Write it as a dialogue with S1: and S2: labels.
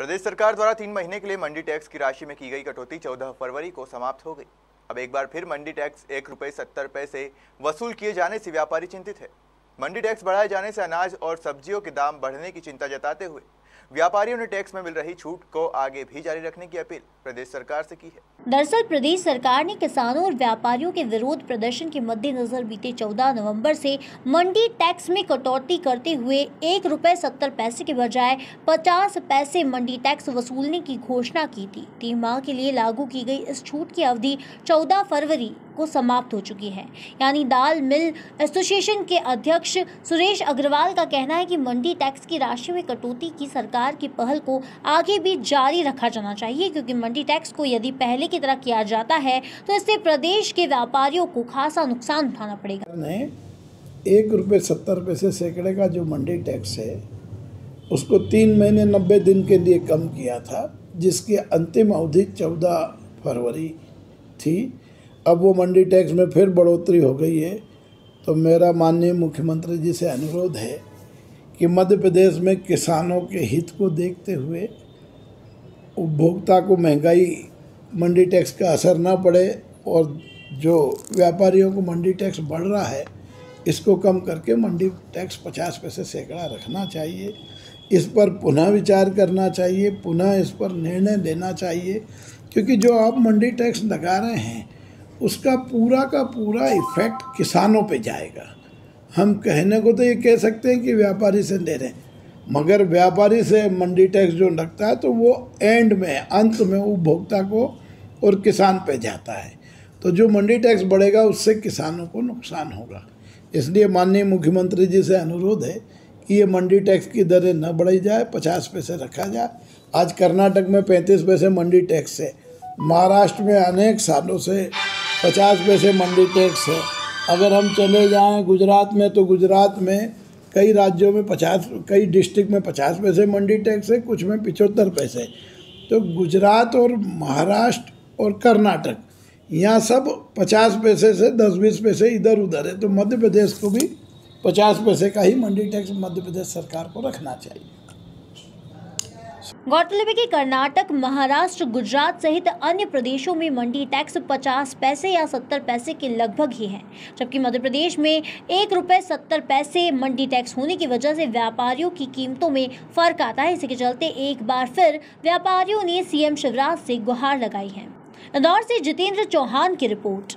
S1: प्रदेश सरकार द्वारा 3 महीने के लिए मंडी टैक्स की राशि में की गई कटौती 14 फरवरी को समाप्त हो गई। अब एक बार फिर मंडी टैक्स ₹1.70 वसूल किए जाने से व्यापारी चिंतित है। मंडी टैक्स बढ़ाए जाने से अनाज और सब्जियों के दाम बढ़ने की चिंता जताते हुए व्यापारियों ने टैक्स में मिल रही छूट को आगे भी जारी रखने की अपील प्रदेश सरकार से की है।
S2: दरअसल प्रदेश सरकार ने किसानों और व्यापारियों के विरोध प्रदर्शन के मद्देनजर बीते 14 नवंबर से मंडी टैक्स में कटौती करते हुए ₹1.70 के बजाय 50 पैसे मंडी टैक्स वसूलने की घोषणा की थी। 3 माह के लिए लागू की गई इस छूट की अवधि 14 फरवरी को समाप्त हो चुकी है। यानी दाल मिल एसोसिएशन के अध्यक्ष सुरेश अग्रवाल का कहना है कि मंडी टैक्स की राशि में कटौती की सरकार की पहल को आगे भी जारी रखा जाना चाहिए, क्योंकि मंडी टैक्स को यदि पहले की तरह किया जाता है तो इससे प्रदेश के व्यापारियों को खासा नुकसान उठाना पड़ेगा।
S3: ₹1.70 सैकड़े का जो मंडी टैक्स है उसको 3 महीने 90 दिन के लिए कम किया था, जिसकी अंतिम अवधि 14 फरवरी थी। अब वो मंडी टैक्स में फिर बढ़ोतरी हो गई है। तो मेरा माननीय मुख्यमंत्री जी से अनुरोध है कि मध्य प्रदेश में किसानों के हित को देखते हुए उपभोक्ता को महंगाई मंडी टैक्स का असर ना पड़े और जो व्यापारियों को मंडी टैक्स बढ़ रहा है इसको कम करके मंडी टैक्स 50 पैसे सैकड़ा रखना चाहिए। इस पर पुनः विचार करना चाहिए, पुनः इस पर निर्णय लेना चाहिए, क्योंकि जो आप मंडी टैक्स लगा रहे हैं उसका पूरा का पूरा इफेक्ट किसानों पे जाएगा। हम कहने को तो ये कह सकते हैं कि व्यापारी से ले रहे हैं, मगर व्यापारी से मंडी टैक्स जो लगता है तो वो एंड में अंत में उपभोक्ता को और किसान पे जाता है। तो जो मंडी टैक्स बढ़ेगा उससे किसानों को नुकसान होगा। इसलिए माननीय मुख्यमंत्री जी से अनुरोध है कि ये मंडी टैक्स की दरें न बढ़ाई जाए, 50 पैसे रखा जाए। आज कर्नाटक में 35 पैसे मंडी टैक्स है, महाराष्ट्र में अनेक सालों से 50 पैसे मंडी टैक्स है। अगर हम चले जाएं गुजरात में तो गुजरात में कई राज्यों में 50, कई डिस्ट्रिक्ट में 50 पैसे मंडी टैक्स है, कुछ में 75 पैसे। तो गुजरात और महाराष्ट्र और कर्नाटक यहाँ सब 50 पैसे से 10-20 पैसे इधर उधर है। तो मध्य प्रदेश को भी 50 पैसे का ही मंडी टैक्स मध्य प्रदेश सरकार को रखना चाहिए।
S2: गौरतलब है कि कर्नाटक, महाराष्ट्र, गुजरात सहित अन्य प्रदेशों में मंडी टैक्स 50 पैसे या 70 पैसे के लगभग ही है, जबकि मध्य प्रदेश में ₹1.70 मंडी टैक्स होने की वजह से व्यापारियों की कीमतों में फर्क आता है। इसी के चलते एक बार फिर व्यापारियों ने सीएम शिवराज से गुहार लगाई है। इंदौर से जितेंद्र चौहान की रिपोर्ट।